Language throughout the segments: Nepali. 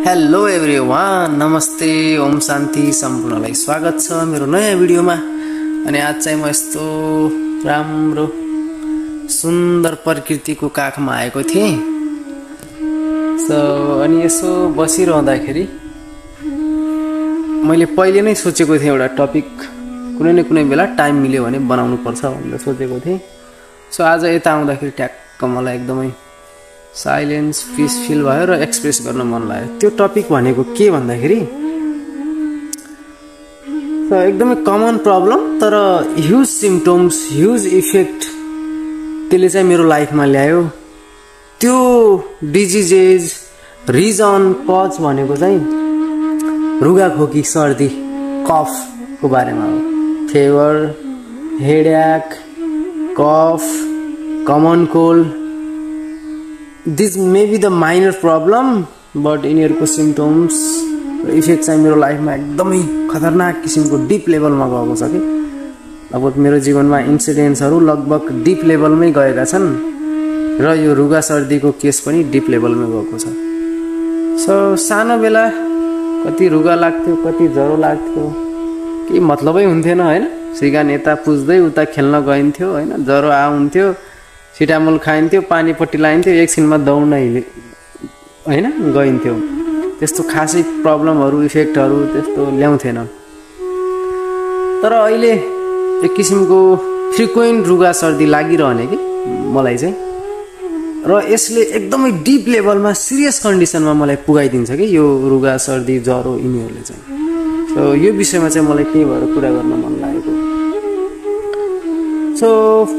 हेलो एभ्रिवान, नमस्ते, ओम शान्ति सम्पूर्णलाई स्वागत छ मेरो नयाँ भिडियोमा। अनि आज चाहिँ म यस्तो राम्रो सुन्दर प्रकृतिको काखमा आएको थिएँ। अनि यसो बसिरहँदाखेरि मैले पहिले नै सोचेको थिएँ एउटा टपिक कुनै न कुनै बेला टाइम मिल्यो भने बनाउनु पर्छ भनेर सोचेको थिएँ। आज यता आउँदाखेरि ट्याक्क मलाई एकदमै साइलेन्स पिस फिल भयो र एक्सप्रेस गर्न मन लाग्यो। त्यो टपिक भनेको के भन्दाखेरि एकदमै कमन प्रब्लम तर ह्युज सिम्पटम्स, ह्युज इफेक्ट त्यसले चाहिँ मेरो लाइफमा ल्यायो। त्यो डिजिजेज रिजन कज भनेको चाहिँ रुगाखोकी, सर्दी, कफको बारेमा हो। Fever, headache, cough, common cold, this may be the minor problem but यिनीहरूको सिम्पटम्स इफेक्ट चाहिँ मेरो लाइफमा एकदमै खतरनाक किसिमको डिप लेभलमा गएको छ कि लगभग मेरो जीवनमा इन्सिडेन्ट्सहरू लगभग डिप लेभलमै गएका छन् र यो रुगा सर्दीको केस पनि डिप लेभलमै गएको छ। सानो बेला कति रुगा लाग्थ्यो, कति ज्वरो लाग्थ्यो, केही मतलबै हुन्थेन होइन। सिगान यता पुज्दै उता खेल्न गइन्थ्यो होइन, ज्वरो आउँथ्यो, सिटामोल खाइन्थ्यो, पानीपट्टि लाइन्थ्यो, एकछिनमा दौड्न होइन गइन्थ्यो। त्यस्तो खासै प्रब्लमहरू इफेक्टहरू त्यस्तो ल्याउँथेन। तर अहिले एक किसिमको फ्रिक्वेन्ट रुगा सर्दी लागिरहने कि मलाई चाहिँ, र यसले एकदमै डिप लेभलमा सिरियस कन्डिसनमा मलाई पुगाइदिन्छ कि यो रुगा सर्दी ज्वरो यिनीहरूले चाहिँ। यो विषयमा चाहिँ मलाई त्यही भएर कुरा गर्न मन लागेको।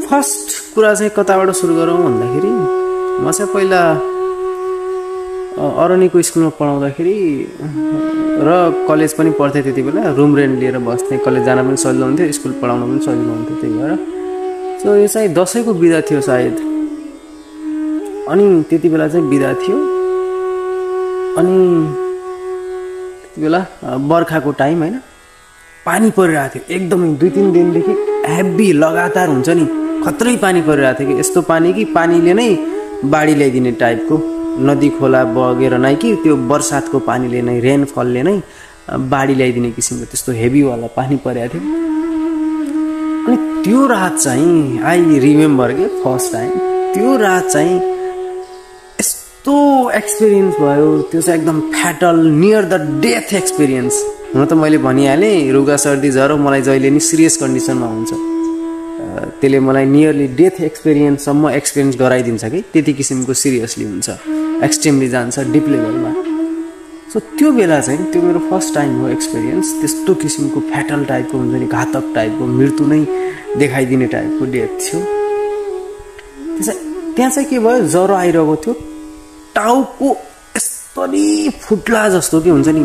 फर्स्ट कुरा चाहिँ कताबाट सुरु गरौँ भन्दाखेरि म चाहिँ पहिला अरनीको स्कुलमा पढाउँदाखेरि र कलेज पनि पढ्थेँ। त्यति बेला रुम रेन्ट लिएर बस्थेँ। कलेज जान पनि सजिलो हुन्थ्यो, स्कुल पढाउन पनि सजिलो हुन्थ्यो। त्यही भएर यो चाहिँ दसैँको बिदा थियो सायद। अनि त्यति बेला चाहिँ बिदा थियो। अनि त्यति बेला बर्खाको टाइम होइन, पानी परिरहेको थियो एकदमै। 2-3 दिनदेखि हेभी लगातार हुन्छ नि, खत्रै पानी परिरहेको थियो कि यस्तो पानी कि पानीले नै बाढी ल्याइदिने टाइपको, नदी खोला बगेर नै कि त्यो बर्सातको पानीले नै, रेनफलले नै बाढी ल्याइदिने किसिमको त्यस्तो हेभीवाला पानी परेको थियो। अनि त्यो रात चाहिँ आई रिमेम्बर के फर्स्ट टाइम त्यो रात चाहिँ यस्तो एक्सपिरियन्स भयो। त्यो चाहिँ एकदम फ्याटल, नियर द डेथ एक्सपिरियन्स। हुन त मैले भनिहालेँ रुगा सर्दी ज्वरो मलाई जहिले नि सिरियस कन्डिसनमा हुन्छ, त्यसले मलाई नियरली डेथ एक्सपिरियन्ससम्म एक्सपिरियन्स गराइदिन्छ कि त्यति किसिमको सिरियसली हुन्छ, एक्सट्रिमली जान्छ डिप लेभलमा। त्यो बेला चाहिँ त्यो मेरो फर्स्ट टाइम हो एक्सपिरियन्स। त्यस्तो किसिमको फ्याटल टाइपको हुन्छ नि, घातक टाइपको, मृत्यु नै देखाइदिने टाइपको डेथ थियो। त्यहाँ चाहिँ के भयो, ज्वरो आइरहेको थियो, टाउको यस्तरी फुट्ला जस्तो कि हुन्छ नि,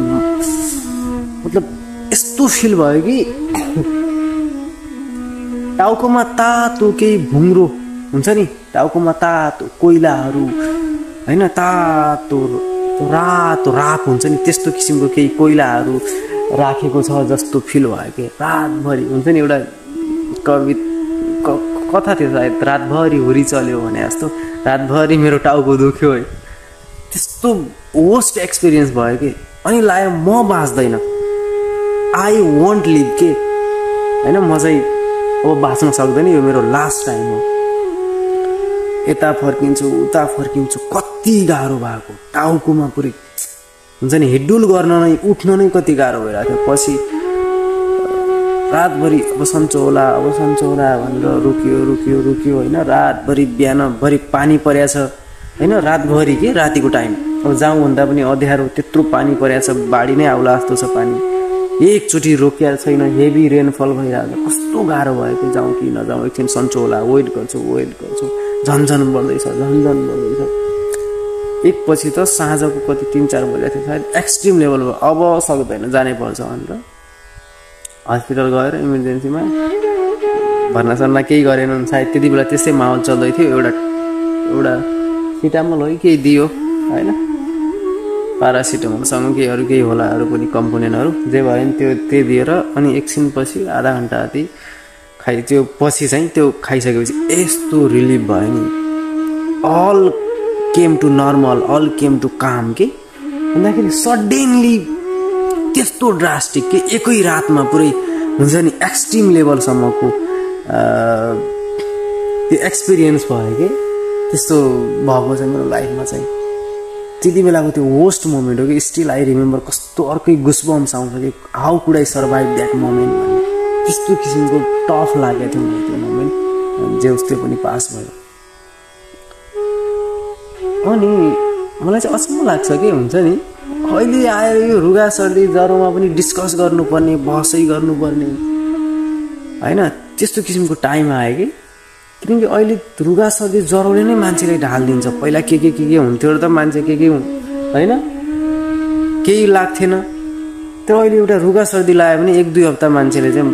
मतलब यस्तो फिल भयो कि टाउकोमा तातो केही भुङ्रो हुन्छ नि, टाउकोमा तातो कोइलाहरू होइन, तातो रातो राप हुन्छ नि, त्यस्तो किसिमको केही कोइलाहरू राखेको छ जस्तो फिल भयो कि रातभरि हुन्छ नि। एउटा कथा थियो सायद, रातभरि हुरी चल्यो भने जस्तो रातभरि मेरो टाउको दुख्यो है। त्यस्तो वर्स्ट एक्सपिरियन्स भयो कि अनि लाग्यो म बाँच्दैन, आई वन्ट लिभ के होइन, म चाहिँ अब बाँच्न सक्दैन, यो मेरो लास्ट टाइम हो। यता फर्किन्छु उता फर्किन्छु, कति गाह्रो भएको, टाउकोमा पुरै हुन्छ नि, हिडुल गर्न नै उठ्न नै कति गाह्रो भइरहेको थियो। पछि रातभरि अब सन्चो होला भनेर रुक्यो होइन। रातभरि बिहानभरि पानी परेछ होइन, रातभरि के रातिको टाइम, अब जाउँ भन्दा पनि अँध्यारो, त्यत्रो पानी परेछ, बाढी नै आउला जस्तो छ पानी, एकचोटि रोकिया छैन, हेभी रेनफल भइरहेको छ। कस्तो गाह्रो भयो कि जाउँ कि नजाउँ, एकछिन सन्चो होला, वेट गर्छु, झन्झन बढ्दैछ। एकपछि त साँझको कति 3-4 बजेको थियो सायद, एक्सट्रिम लेभल भयो, अब सक्दैन जानै पर्छ भनेर हस्पिटल गएर इमर्जेन्सीमा भर्नासर्ना केही गरेन सायद। त्यति बेला त्यस्तै माहौल चल्दै थियो। एउटा सिटामोल हो कि केही दियो होइन, पारासिटामोलसँग केही होला अरू पनि कम्पोनेन्टहरू जे भयो नि त्यो दिएर अनि एकछिन पछि आधा घन्टा जति त्यो पछि चाहिँ त्यो खाइसकेपछि यस्तो रिलिफ भयो नि। All came to normal, all came to काम के भन्दाखेरि सडनली त्यस्तो ड्रास्टिक के एकै रातमा पुरै हुन्छ नि एक्सट्रिम लेभलसम्मको त्यो एक्सपिरियन्स भयो कि त्यस्तो भएको छ मेरो लाइफमा चाहिँ। त्यति बेलाको त्यो वर्स्ट मोमेन्ट हो कि स्टिल आई रिमेम्बर। कस्तो अर्कै गुस्बम्स आउँछ कि how could I survive that moment भन्ने त्यस्तो किसिमको टफ लागेको थियो मलाई त्यो मोमेन्ट। जे उस्तै पनि पास भयो। अनि मलाई चाहिँ अचम्म लाग्छ कि हुन्छ नि अहिले आएर यो रुगा सर्दी ज्वरोमा पनि डिस्कस गर्नुपर्ने बहसै गर्नुपर्ने होइन त्यस्तो किसिमको टाइम आयो कि किनकि अहिले रुगा सर्दी ज्वरोले नै मान्छेलाई ढालिदिन्छ। पहिला के हुन्थ्यो र त मान्छे के होइन केही लाग्थेन। तर अहिले एउटा रुगा सर्दी लाग्यो भने 1-2 हप्ता मान्छेले चाहिँ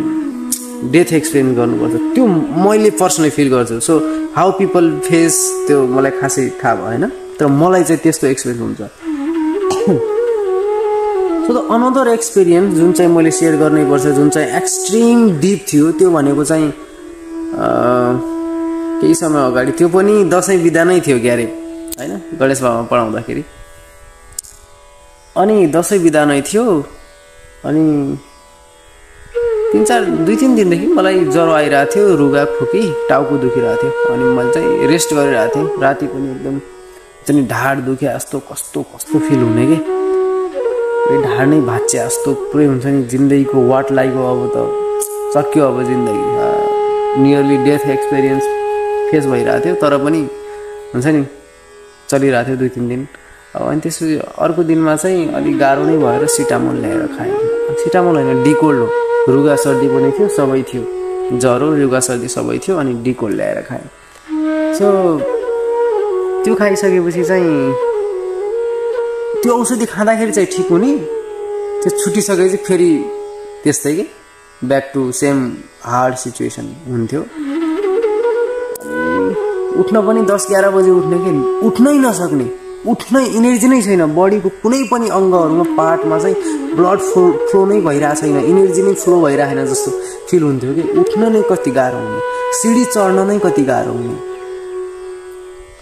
डेथ एक्सपिरियन्स गर्नुपर्छ। त्यो मैले पर्सनली फिल गर्छु। सो हाउ पिपल फेस त्यो मलाई खासै थाहा भएन तर मलाई चाहिँ त्यस्तो एक्सपिरियन्स हुन्छ। सो द अनदर एक्सपिरियन्स जुन चाहिँ मैले सेयर गर्नैपर्छ जुन चाहिँ एक्सट्रिम डिप थियो त्यो भनेको चाहिँ केही समय अगाडि त्यो पनि दसैँ बिदा नै थियो क्यारे होइन गणेश बाबामा पढाउँदाखेरि। अनि दसैँ बिदा नै थियो अनि 2-3 दिनदेखि मलाई ज्वरो आइरहेको थियो रुगा खोकी टाउको दुखिरहेको थियो। अनि मैले चाहिँ रेस्ट गरिरहेको थिएँ। राति पनि एकदम चाहिँ ढाड दुखे जस्तो कस्तो फिल हुने कि ढाड नै भाँच्चे जस्तो पुरै हुन्छ नि जिन्दगीको वाट लागेको अब त सक्यो अब जिन्दगी नियरली डेथ एक्सपिरियन्स फेस भइरहेको थियो तर पनि हुन्छ नि चलिरहेको थियो 2-3 दिन। अनि त्यसपछि अर्को दिनमा चाहिँ अलिक गाह्रो नै भएर सिटामोल ल्याएर खाएँ। सिटामोल होइन डिकोल्ड हो। रुगा सर्दी पनि थियो सबै थियो ज्वरो रुगा सर्दी सबै थियो अनि डिकोल्ड ल्याएर खाएँ। सो त्यो खाइसकेपछि चाहिँ त्यो औषधि खाँदाखेरि चाहिँ ठिक हुने त्यो छुटिसकेपछि फेरि त्यस्तै कि back to same hard situation हुन्थ्यो। उठ्न पनि 10-11 बजे उठ्ने कि उठ्नै नसक्ने उठ्नै इनर्जी नै छैन। बडीको कुनै पनि अङ्गहरूमा पार्टमा चाहिँ ब्लड फ्लो नै भइरहेको छैन इनर्जी नै फ्लो भइरहेन जस्तो फिल हुन्थ्यो कि उठ्न नै कति गाह्रो हुने सिडी चढ्न नै कति गाह्रो हुने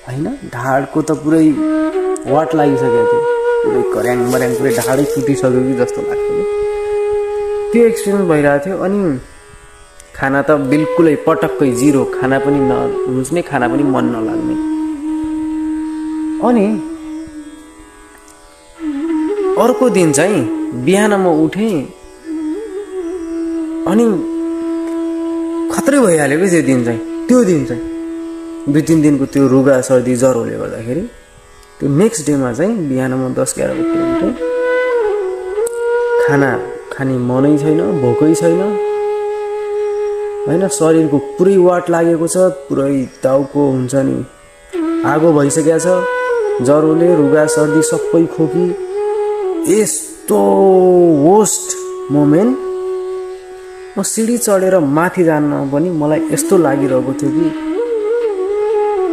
होइन। ढाडको त पुरै वाट लागिसकेको थियो पुरै कर्याङ मर्याङ पुरै ढाडै फुटिसक्यो कि जस्तो लाग्थ्यो कि त्यो एक्सपिरियन्स भइरहेको थियो। अनि खाना त बिल्कुलै पटक्कै जिरो खाना पनि नरुच्ने खाना पनि मन नलाग्ने। अनि अर्को दिन चाहिँ बिहान म उठेँ अनि खत्रै भइहाल्यो कि त्यो दिन चाहिँ 2-3 दिनको त्यो रुगा सर्दी ज्वरोले गर्दाखेरि त्यो नेक्स्ट डेमा चाहिँ बिहान म 10-11 बजे उठेँ। खाना खाने मनै छैन भोकै छैन होइन शरीरको पुरै वाट लागेको छ पुरै टाउको हुन्छ नि आगो भइसकेको छ ज्वरोले रुगा सर्दी सबै खोकी। यस्तो वर्स्ट मोमेन्ट म सिडी चढेर माथि जान्न पनि मलाई यस्तो लागिरहेको थियो कि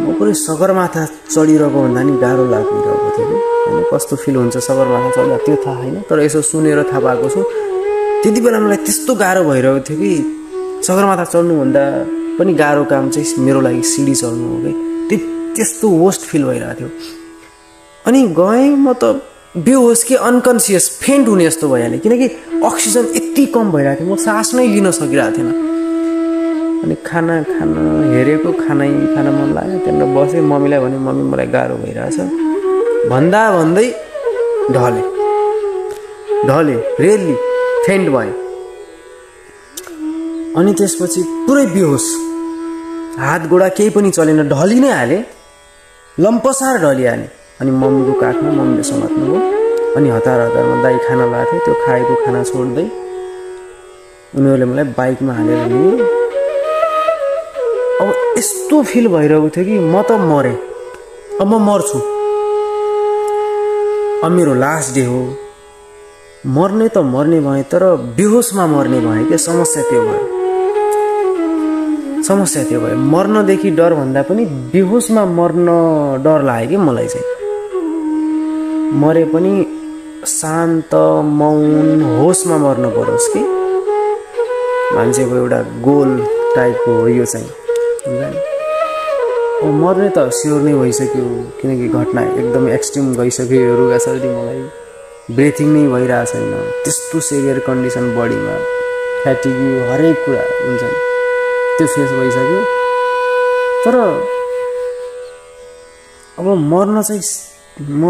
म पुरै सगरमाथा चढिरहेको भन्दा नि गाह्रो लागिरहेको थियो कि होइन कस्तो फिल हुन्छ सगरमाथा चढ्दा त्यो थाहा होइन तर यसो सुनेर थाहा पाएको छु। त्यति बेला मलाई त्यस्तो गाह्रो भइरहेको थियो कि सगरमाथा चढ्नुभन्दा पनि गाह्रो काम चाहिँ मेरो लागि सिडी चढ्नु हो कि त्यस्तो वर्स्ट फिल भइरहेको थियो। अनि गएँ म त बेहोस कि अनकन्सियस फेन्ट हुने जस्तो भइहाल्यो किनकि अक्सिजन यति कम भइरहेको थियो म सास नै लिन सकिरहेको थिएन। अनि खाना हेरेको खाना मन लाग्यो त्यहाँनिर बसेँ मम्मीलाई भने मम्मी मलाई गाह्रो भइरहेछ भन्दै ढले रेली फेन्ट भएँ। अनि त्यसपछि पुरै बेहोस हात गोडा केही पनि चलेन ढली नै हालेँ लम्पसार ढलिहालेँ। अनि मम्मीको काखमा मम्मीले समात्नुभयो अनि हतारमा दाइ खाना ल्याएको थियो त्यो खाएको खाना छोड्दै उनीहरूले मलाई बाइकमा हालेर लियो। अब यस्तो फिल भइरहेको थियो कि म त मरेँ अब म मर्छु अब मेरो लास्ट डे हो मर्ने त मर्ने भएँ तर बेहोसमा मर्ने भएँ क्या। समस्या त्यो भयो मर्नदेखि डर भन्दा पनि बेहोसमा मर्न डर लाग्यो कि मलाई चाहिँ। मरे पनि शान्त मौन होसमा मर्न परोस् कि मान्छेको एउटा गोल टाइपको हो यो चाहिँ हुन्छ नि। मर्ने त स्योर नै भइसक्यो किनकि घटना एकदम एक्सट्रिम गइसक्यो यो रुगा सर्दी मलाई ब्रेथिङ नै भइरहेको छैन, त्यस्तो सेभियर कन्डिसन बडीमा, फ्याटिग हरेक कुरा हुन्छ नि, त्यो फेस भइसक्यो। तर अब मर्न चाहिँ म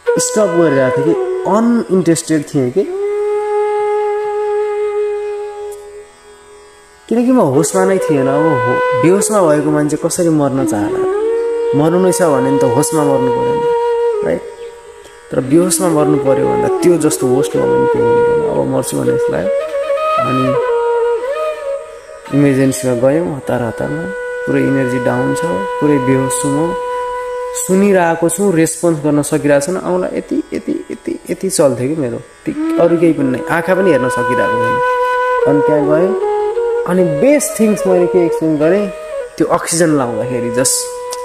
स्टप गरिरहेको थिएँ कि अनइन्ट्रेस्टेड थिएँ कि, किनकि म होसमा नै थिएन। अब बेहोसमा भएको मान्छे कसरी मर्न चाहला, मर्नु नै छ भने त होसमा मर्नु पऱ्यो नि, राइट। तर बेहोसमा मर्नु पऱ्यो भन्दा त्यो जस्तो होस्ट मोमेन्ट केही हुँदैन। अब मर्छु भन्ने जस्तो लाग्यो, अनि इमर्जेन्सीमा गयौँ, हतारमा पुरै इनर्जी डाउन छ, पुरै बेहोस छु म, सुनिरहेको छु, रेस्पोन्स गर्न सकिरहेको छु, औँला यति यति यति यति चल्थ्यो कि मेरो, अरू केही पनि नै, आँखा पनि हेर्न सकिरहेको छैन। अनि त्यहाँ गएँ, अनि बेस्ट थिङ्स मैले के एक्सपिरियन्स गरेँ, त्यो अक्सिजन लाउँदाखेरि जस्ट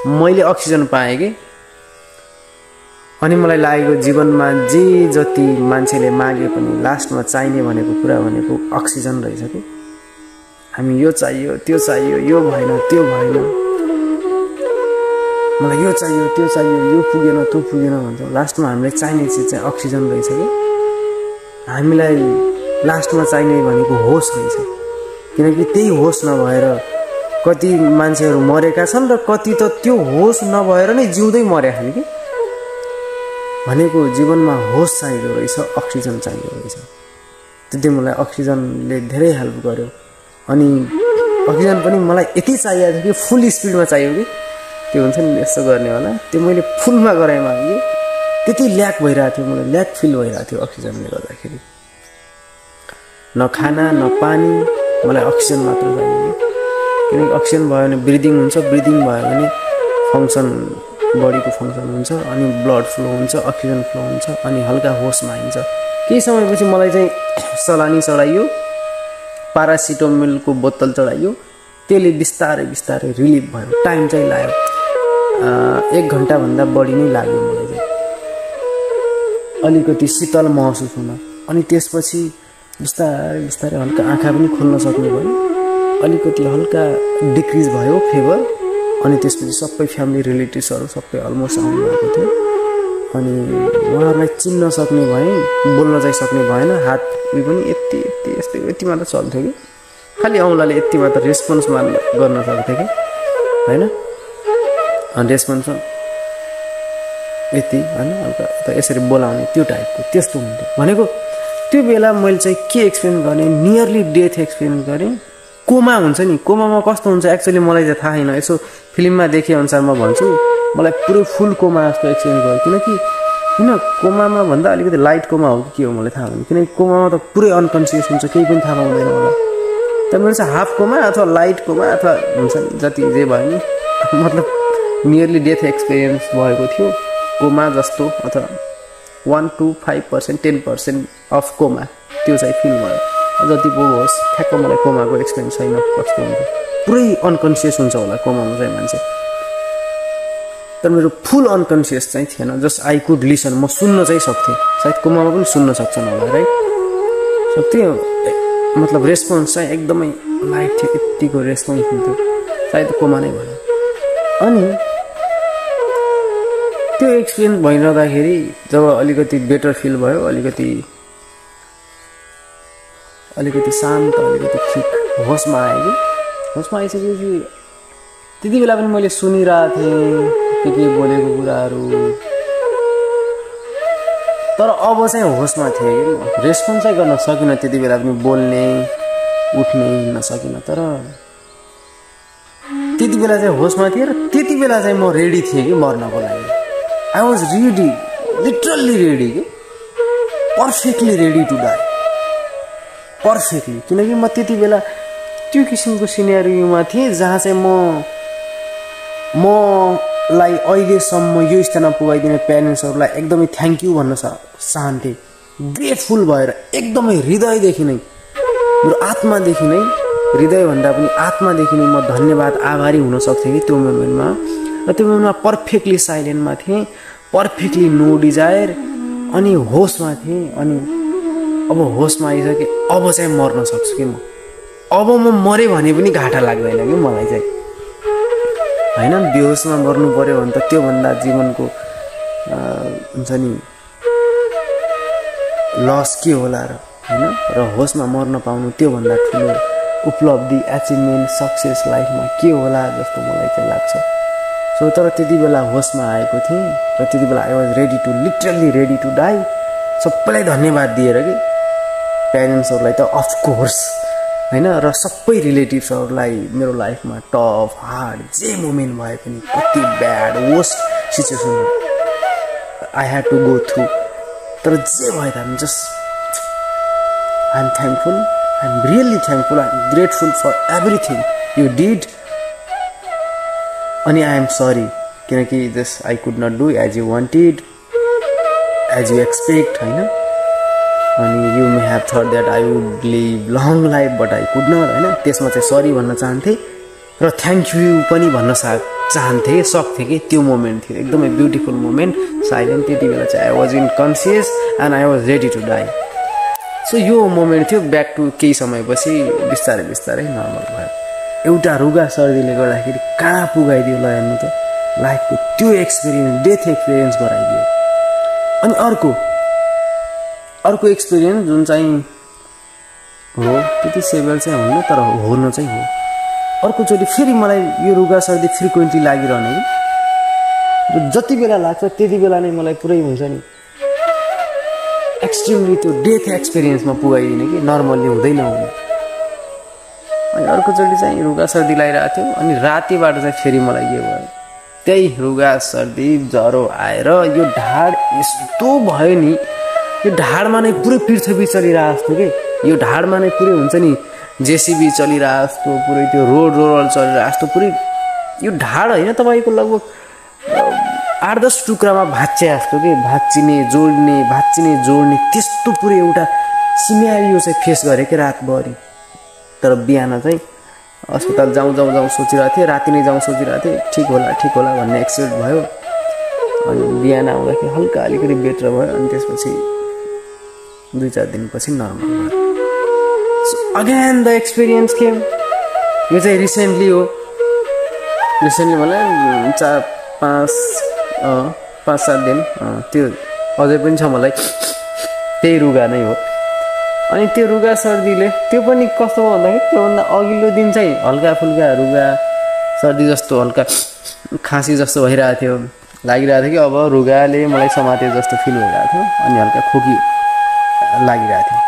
मैले अक्सिजन पाएँ कि। अनि मलाई लागेको जीवनमा जे जति मान्छेले मागे पनि लास्टमा चाहिने भनेको कुरा भनेको अक्सिजन रहेछ कि। हामी यो चाहियो त्यो चाहियो, यो भएन त्यो भएन, मलाई यो चाहियो त्यो चाहियो, यो पुगेन त्यो पुगेन भन्छौँ, लास्टमा हामीलाई चाहिने चिज चाहिँ अक्सिजन रहेछ कि। हामीलाई लास्टमा चाहिने भनेको होस रहेछ, किनकि त्यही होस नभएर कति मान्छेहरू मरेका छन् र कति त त्यो होस नभएर नै जिउँदै मरेका छन् कि। भनेको जीवनमा होस चाहिएको रहेछ, अक्सिजन चाहिएको रहेछ। त्यति मलाई अक्सिजनले धेरै हेल्प गर्यो। अनि अक्सिजन पनि मलाई यति चाहिएको थियो कि फुल स्पिडमा चाहियो कि, त्यो हुन्छ नि यस्तो गर्ने होला, त्यो मैले फुलमा गराएमा कि त्यति ल्याक भइरहेको थियो, मलाई ल्याक फिल भइरहेको थियो अक्सिजनले गर्दाखेरि। न खाना न पानी, मलाई अक्सिजन मात्र चाहियो, किनकि अक्सिजन भयो भने ब्रिदिङ हुन्छ, ब्रिदिङ भयो भने फङ्सन, बडीको फङ्सन हुन्छ, अनि ब्लड फ्लो हुन्छ, अक्सिजन फ्लो हुन्छ, अनि हल्का होसमा आइन्छ। केही समयपछि मलाई चाहिँ सलानी चढाइयो, पारासिटामोलको बोतल चढाइयो, त्यसले बिस्तारै बिस्तारै रिलिफ भयो। टाइम चाहिँ लाग्यो, 1 घन्टाभन्दा बढी नै लाग्यो मलाई चाहिँ अलिकति शीतल महसुस हुन। अनि त्यसपछि बिस्तारै बिस्तारै हल्का आँखा पनि खोल्न सक्ने भयो, अलिकति हल्का डिक्रिज भयो फेभर। अनि त्यसपछि सबै फ्यामिली रिलेटिभ्सहरू सबै अलमोस्ट आउनु भएको थियो, अनि उहाँहरूलाई चिन्न सक्ने भएँ, बोल्न चाहिँ सक्ने भएन, हात उयो पनि यति यति यस्तै यति मात्र चल्थ्यो कि, खालि औँलाले यति मात्र रेस्पोन्स गर्न सक्थ्यो कि होइन। अनि रेस्पोन्स यति होइन, हल्का यसरी बोलाउने त्यो टाइपको त्यस्तो हुन्थ्यो। भनेको त्यो बेला मैले चाहिँ के एक्सपिरियन्स गरेँ, नियरली डेथ एक्सपिरियन्स गरेँ। कोमा हुन्छ नि, कोमामा कस्तो हुन्छ एक्चुअली मलाई चाहिँ थाहा छैन, यसो फिल्ममा देखे अनुसार म भन्छु, मलाई पुरै फुल कोमा जस्तो एक्सपिरियन्स भयो। किनकि किन कोमामा भन्दा अलिकति लाइट कोमा हो कि के हो मलाई थाहा भएन, किनकि कोमामा त पुरै अनकन्सियस हुन्छ, केही पनि थाहा पाउँदैन मलाई। तर मेरो चाहिँ हाफ कोमा अथवा लाइट कोमा अथवा हुन्छ नि जति जे भयो नि, मतलब नियरली डेथ एक्सपिरियन्स भएको थियो कोमा जस्तो, अथवा 1 to 5%, 10% अफ कोमा, त्यो चाहिँ फिल भयो। जति पो होस् ठ्याक्क मलाई कोमाको एक्सपिरियन्स छैन कस्तो हुन्छ, पुरै अनकन्सियस हुन्छ होला कोमामा चाहिँ मान्छे। तर मेरो फुल अनकन्सियस चाहिँ थिएन, जस्ट आई कुड लिसन, म सुन्न चाहिँ सक्थेँ। सायद कोमामा पनि सुन्न सक्छन् होला, राइट, सक्थेँ। मतलब रेस्पोन्स चाहिँ एकदमै लाइट थियो, यत्तिको रेस्पोन्स हुन्थ्यो, सायद कोमा नै भयो। अनि त्यो एक्सपिरियन्स भइरहँदाखेरि जब अलिकति बेटर फिल भयो, अलिकति शान्त, अलिकति ठिक होसमा आएँ कि, होसमा आइसकेपछि त्यति बेला पनि मैले सुनिरहेको थिएँ के बोलेको कुराहरू, तर अब चाहिँ होसमा थिएँ कि म रेस्पोन्स चाहिँ गर्न सकिनँ। त्यति बेला पनि बोल्ने उठ्ने हिँड्न सकिनँ, तर त्यति बेला चाहिँ होसमा थिएँ र त्यति बेला चाहिँ म रेडी थिएँ कि मर्नको लागि। I was ready, literally ready कि, perfectly ready to die, perfectly. किनकि म त्यति बेला त्यो किसिमको सिनेरियोमा थिएँ जहाँ चाहिँ मलाई अहिलेसम्म यो स्थानमा पुगाइदिने प्यारेन्ट्सहरूलाई एकदमै थ्याङ्क यू भन्न चाहन्थेँ, ग्रेटफुल भएर एकदमै हृदयदेखि नै, मेरो आत्मादेखि नै, हृदयभन्दा पनि आत्मादेखि नै म धन्यवाद आभारी हुन सक्थेँ कि त्यो मोमेन्टमा। र त्यो मोमेन्टमा पर्फेक्टली साइलेन्टमा थिएँ, पर्फेक्टली नो डिजायर, अनि होसमा थिएँ। अनि अब होसमा आइसकेँ, अब चाहिँ मर्न सक्छु कि म, अब म मरेँ भने पनि घाटा लाग्दैन कि मलाई चाहिँ, होइन। बेहोसमा मर्नु पऱ्यो भने त त्योभन्दा जीवनको हुन्छ नि लस के होला र हैन र होसमा मर्न पाउनु त्यो भन्दा ठुलो उपलब्धि अचिभमेन्ट सक्सेस लाइफमा के होला जस्तो मलाई चाहिँ लाग्छ सो तर त्यति बेला होसमा आएको थिएँ र त्यति बेला I was ready to literally ready to die सबैलाई धन्यवाद दिएर कि प्यारेन्ट्सहरूलाई त अफकोर्स हैन र सबै रिलेटिभ्सहरूलाई मेरो लाइफमा टफ हार्ड जे मोमेन्ट भए पनि कति bad worst situation I had to go through तर जे भए तापनि just I am thankful I am really thankful I am grateful for everything you did अनि आई एम सरी किनकि just I could not do as you wanted as you expect हैन अनि you may have thought that I would live long life but I could not हैन त्यसमा चाहिँ सरी भन्न चाहन्थेँ र थ्याङ्क यू पनि भन्न चाहन्थेँ सक्थेँ कि त्यो मोमेन्ट थियो एकदमै ब्युटिफुल मोमेन्ट साइलेन्ट त्यति बेला चाहिँ I was unconscious and I was ready to die so यो मोमेन्ट थियो ब्याक टु केही समयपछि बिस्तारै बिस्तारै नर्मल भयो एउटा रुगा सर्दीले गर्दाखेरि कहाँ पुगाइदियो ल हेर्नु त लाइफको त्यो एक्सपिरियन्स डेथ एक्सपिरियन्स गराइदियो अनि अर्को एक्सपिरियन्स जुन चाहिँ हो त्यति सेभर चाहिँ हुन्न तर हुन चाहिँ हो अर्कोचोटि फेरि मलाई यो रुगा सर्दी फ्रिक्वेन्टली लागिरहने कि जति बेला लाग्छ त्यति बेला नै मलाई पुरै हुन्छ नि एक्सट्रिमली त्यो डेथ एक्सपिरियन्समा पुगाइदिने कि नर्मल्ली हुँदैन हुने अनि अर्कोचोटि चाहिँ रुगा सर्दी लागिरहेको थियो अनि रातिबाट चाहिँ फेरि मलाई के भयो त्यही रुगा सर्दी ज्वरो आएर यो ढाड यस्तो भयो नि यो ढाडमा नै पुरै पृथ्वी चलिरहेको जस्तो के यो ढाडमा नै पुरै हुन्छ नि जेसीबी चलिरहेको जस्तो पुरै त्यो रोड रोलर चलिरहेको जस्तो पुरै यो ढाड होइन तपाईँको लगभग 8-10 टुक्रामा भाँच्चे जस्तो के भाँच्चिने जोड्ने त्यस्तो पुरै एउटा सिनेरियो चाहिँ फेस गरेँ कि रातभरि तर बिहान चाहिँ अस्पताल जाउँ सोचिरहेको थिएँ राति नै जाउँ सोचिरहेको थिएँ ठिक होला भन्ने एक्सपेक्ट भयो अनि बिहान आउँदाखेरि हल्का अलिकति बेटर भयो अनि त्यसपछि 2-4 दिनपछि नर्मल भयो so again the experience came यो चाहिँ रिसेन्टली मलाई 5-7 दिन त्यो अझै पनि छ मलाई त्यही रुगा नै हो अनि त्यो रुगा सर्दीले त्यो पनि कस्तो भयो भन्दाखेरि त्योभन्दा अघिल्लो दिन चाहिँ हल्का फुल्का रुगा सर्दी जस्तो हल्का खाँसी जस्तो भइरहेको थियो लागिरहेको थियो कि अब रुगाले मलाई समाते जस्तो फिल भइरहेको थियो अनि हल्का खोकी लागिरहेको थियो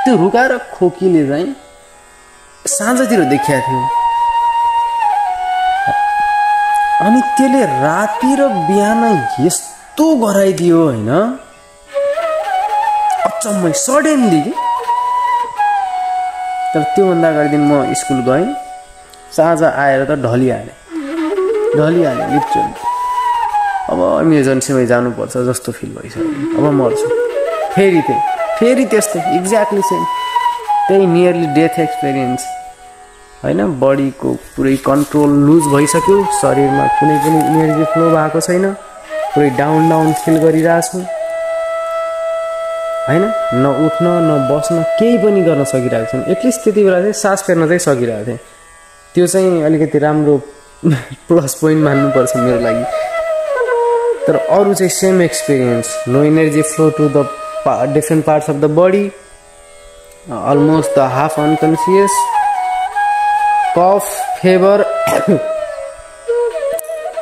त्यो रुगा र खोकीले चाहिँ साँझतिर देखिएको थियो अनि त्यसले राति र बिहान यस्तो गराइदियो होइन अचम्मै सडनली कि तर त्योभन्दा अगाडि दिन म स्कुल गएँ साँझ आएर त ढलिहालेँ लिटरली अब इमर्जेन्सीमै जानुपर्छ जस्तो फिल भइसक्यो अब मर्छु फेरि त्यस्तै एक्ज्याक्टली सेम त्यही नियरली डेथ एक्सपिरियन्स हैन बडीको पुरै कन्ट्रोल लुज भइसक्यो शरीरमा कुनै पनि एनर्जी फ्लो भएको छैन पुरै डाउन फिल गरिरहेछु हैन न उठ्न न बस्न केही पनि गर्न सकिरहेको छैन एटलिस्ट त्यति बेला चाहिँ सास फेर्न चाहिँ सकिरहेको थिएँ त्यो चाहिँ अलिकति राम्रो प्लस पोइन्ट मान्नुपर्छ मेरो लागि तर अरू चाहिँ same experience no energy flow to the different parts of the body almost the half unconscious cough fever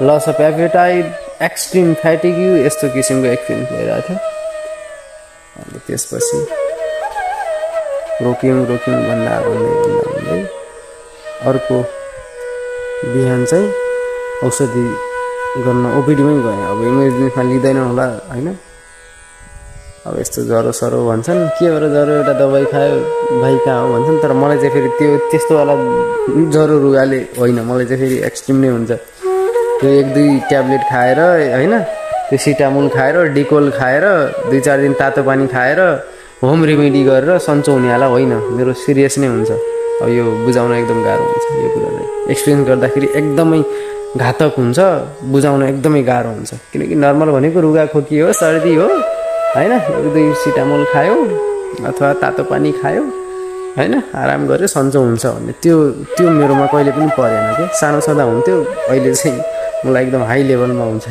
loss of appetite extreme fatigue यस्तो किसिमको एक्सपिरियन्स भइरहेको थियो अनि त्यसपछि रोक्यौँ भन्दा अर्को बिहान चाहिँ औषधि गर्न ओपिडीमै गएँ अब इमर्जेन्सीमा लिँदैन होला हैन अब यस्तो ज्वरो सरो भन्छन् के भएर ज्वरो एउटा दबाई खायो भाइ कहाँ हो भन्छन् तर मलाई चाहिँ फेरि त्यस्तो वाला ज्वरो रुगाले होइन मलाई चाहिँ फेरि एक्सट्रिम नै हुन्छ त्यो 1-2 ट्याब्लेट खाएर हैन त्यो सिटामोल खाएर डिकोल खाएर 2-4 दिन तातो पानी खाएर होम रेमेडी गरेर सन्चो हुनेवाला होइन मेरो सिरियस नै हुन्छ अब यो बुझाउन एकदम गाह्रो हुन्छ यो कुरा चाहिँ एक्सपिरियन्स गर्दाखेरि एकदमै घातक हुन्छ बुझाउन एकदमै गाह्रो हुन्छ किनकि नर्मल भनेको रुगा खोकी हो सर्दी हो हैन 1-2 सिटामोल खायो अथवा तातो पानी खायो हैन आराम गरेर सन्चो हुन्छ भन्ने त्यो मेरोमा कहिले पनि परेन के सानो सदा हुन्थ्यो अहिले चाहिँ मलाई एकदम हाई लेभलमा हुन्छ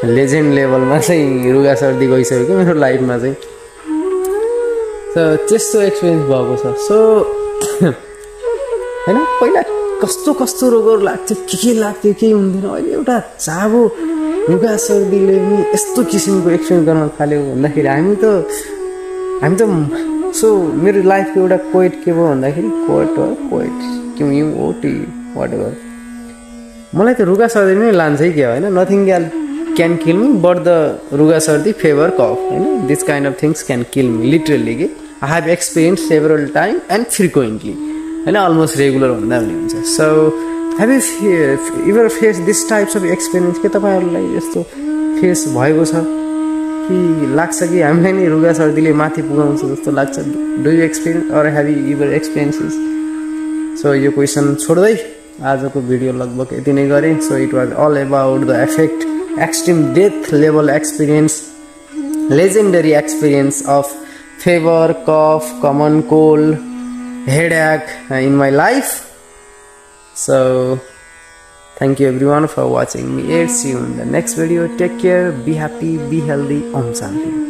लेजेन्ड लेभलमा चाहिँ रुगा सर्दी गइसक्यो मेरो लाइफमा चाहिँ। सो त्यस्तो एक्सपिरियन्स भएको छ। सो होइन पहिला कस्तो कस्तो रोगहरू लाग्थ्यो, के लाग्थ्यो, केही हुन्थेन। अहिले एउटा चाबो रुगा सर्दीले पनि यस्तो किसिमको एक्सपिरियन्स गर्न थाल्यो भन्दाखेरि हामी त सो मेरो लाइफको एउटा कोइट के भयो भन्दाखेरि वाटेभर मलाई त रुगा सर्दी नै लान्छै क्या होइन। Nothing can kill me but the रुगा सर्दी फेभर कफ होइन, this kind of things can kill me literally कि I have experience several time and frequently होइन, अलमोस्ट रेगुलर भन्दा पनि हुन्छ। So have you ever face this types of experience? के तपाईँहरूलाई यस्तो फेस भएको छ कि लाग्छ कि हामीलाई नै रुगा सर्दीले माथि पुगाउँछ जस्तो लाग्छ? Do you experience or have you ever experiences? So यो क्वेसन छोड्दै आजको भिडियो लगभग यति नै गरेँ। So it was all about the effect, extreme death level experience, legendary experience of fever, cough, common cold, headache in my life. So thank you everyone for watching me. See you in the next video. Take care, be happy, be healthy. Om Shanti.